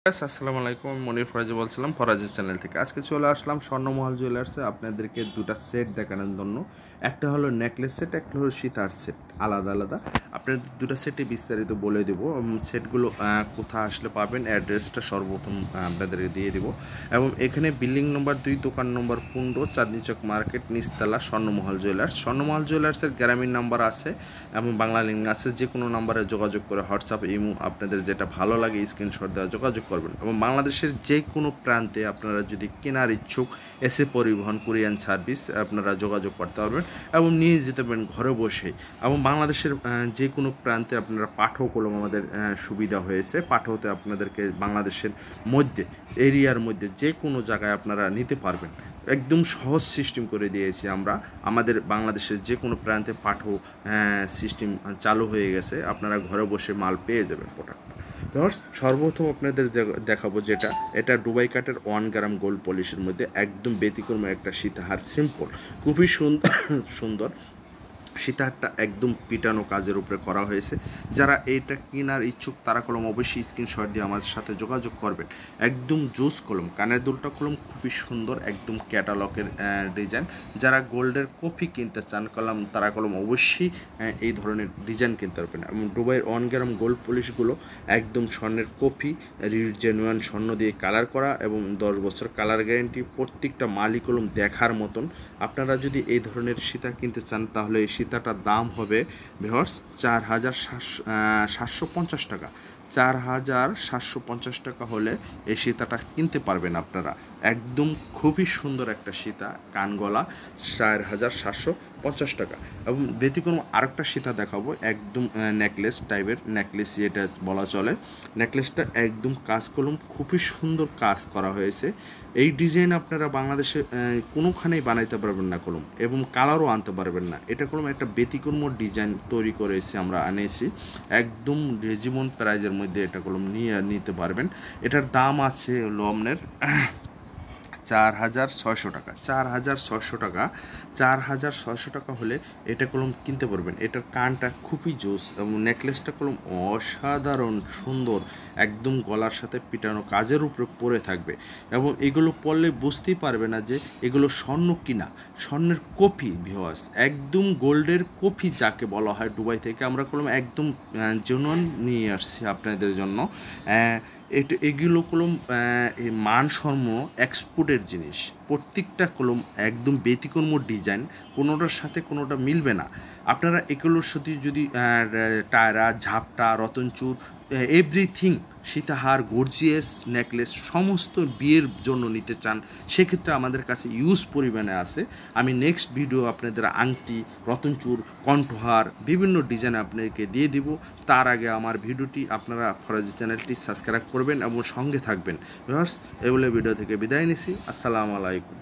আসসালামু আলাইকুম, আমি মনির ফরাজি বলছিলাম ফরাজি চ্যানেল থেকে। আজকে চলে আসলাম স্বর্ণমহল জুয়েলার্সে আপনাদেরকে দুটা সেট দেখানোর জন্য। একটা হলো নেকলেস সেট, একটা হলো সীতার সেট, আলাদা আলাদা। আপনাদের দুটা সেটে বিস্তারিত বলে দেবো। সেটগুলো কোথায় আসলে পাবেন, অ্যাড্রেসটা সর্বপ্রথম আপনাদেরকে দিয়ে দেবো। এবং এখানে বিল্ডিং নম্বর 2, দোকান নম্বর 15, চাঁদনী চক মার্কেট, নিচতলা, স্বর্ণমহল জুয়েলার্স। স্বর্ণমহল জুয়েলার্সের গ্রামীণ নাম্বার আছে এবং বাংলা লিঙ্ক আছে। যে কোনো নাম্বারে যোগাযোগ করে হোয়াটসঅ্যাপ, ইমো, আপনাদের যেটা ভালো লাগে স্ক্রিনশট দেওয়া যোগাযোগ করবেন। এবং বাংলাদেশের যে কোনো প্রান্তে আপনারা যদি কেনার ইচ্ছুক, এসে পরিবহন কুরিয়ান সার্ভিস আপনারা যোগাযোগ করতে পারবেন এবং নিয়ে যেতে পারবেন ঘরে বসে। এবং বাংলাদেশের যে কোনো প্রান্তে আপনারা পাঠক কলম আমাদের সুবিধা হয়েছে। পাঠকতে আপনাদেরকে বাংলাদেশের মধ্যে, এরিয়ার মধ্যে যে কোনো জায়গায় আপনারা নিতে পারবেন। একদম সহজ সিস্টেম করে দিয়েছি আমরা। আমাদের বাংলাদেশের যে কোনো প্রান্তে পাঠক সিস্টেম চালু হয়ে গেছে। আপনারা ঘরে বসে মাল পেয়ে যাবেন প্রোডাক্ট। সর্বপ্রথম আপনাদের দেখাবো যেটা, এটা দুবাই কাটের 1 গ্রাম গোল্ড পলিশের মধ্যে একদম ব্যতিক্রম একটা সীতাহার, সিম্পল, খুবই সুন্দর। সীতাহারটা একদম পিটানো কাজের উপরে করা হয়েছে। যারা এইটা কেনার ইচ্ছুক তারা কলম অবশ্যই স্ক্রিনশট দিয়ে আমাদের সাথে যোগাযোগ করবেন। একদম জুস কলম, কানের দুলটা কলম খুবই সুন্দর, একদম ক্যাটালগের ডিজাইন। যারা গোল্ডের কপি কিনতে চান কলম, তারা কলম অবশ্যই এই ধরনের ডিজাইন কিনতে পারবেন। এবং দুবাইয়ের 1 গ্রাম গোল্ড পলিশগুলো একদম স্বর্ণের কপি, জেনুয়ান স্বর্ণ দিয়ে কালার করা এবং 10 বছর কালার গ্যারেন্টি। প্রত্যেকটা মালই কলম দেখার মতন। আপনারা যদি এই ধরনের সীতা কিনতে চান তাহলে এই সীতাটার দাম হবে ভিউয়ার্স 4,750 টাকা। 4,750 টাকা হলে এই সীতাটা কিনতে পারবেন আপনারা। একদম খুবই সুন্দর একটা সীতা, কানগলা, 4,750 টাকা। এবং ব্যতিক্রম আরেকটা সীতা দেখাবো, একদম নেকলেস টাইপের, নেকলেস এটা বলা চলে। নেকলেসটা একদম কাজ কলম, খুবই সুন্দর কাজ করা হয়েছে। এই ডিজাইন আপনারা বাংলাদেশে কোনোখানেই বানাইতে পারবেন না কলম, এবং কালারও আনতে পারবেন না। এটা কলম একটা ব্যতিক্রম ডিজাইন তৈরি করেছি, আমরা আনেছি একদম রেজিমন প্রাইজের মধ্যে। এটা কলম নিতে পারবেন। এটার দাম আছে হলো আপনার 4,600 টাকা। 4,600 টাকা, 4,600 টাকা হলে এটা কলম কিনতে পারবেন। এটার কানটা খুবই জোস এবং নেকলেসটা কলম অসাধারণ সুন্দর, একদম গলার সাথে পিটানো কাজের উপরে পরে থাকবে। এবং এগুলো পরলে বুঝতেই পারবে না যে এগুলো স্বর্ণ কিনা, স্বর্ণের কপি ভিউয়ার্স, একদম গোল্ডের কপি যাকে বলা হয়। দুবাই থেকে আমরা কলম একদম জেনুইন নিয়ে আসছি আপনাদের জন্য। এগুলো কলম মানসম্য এক্সপোর্টের জিনিস। প্রত্যেকটা কলম একদম ব্যতিক্রম ডিজাইন, কোনোটার সাথে কোনোটা মিলবে না। আপনারা এগুলোর সাথে যদি টায়রা, ঝাপটা, রতনচুর, এভরিথিং, সীতাহার, গর্জিয়াস নেকলেস সমস্ত বিয়ের জন্য নিতে চান, সেক্ষেত্রে আমাদের কাছে ইউজ পরিমাণে আছে। আমি নেক্সট ভিডিও আপনাদের আংটি, রতনচুর, কণ্ঠহার বিভিন্ন ডিজাইন আপনাদেরকে দিয়ে দিব। তার আগে আমার ভিডিওটি আপনারা ফরাজি চ্যানেলটি সাবস্ক্রাইব করবেন এবং সঙ্গে থাকবেন। ভিউয়ার্স, এই বলে ভিডিও থেকে বিদায় নিচ্ছি। আসসালামু আলাইকুম।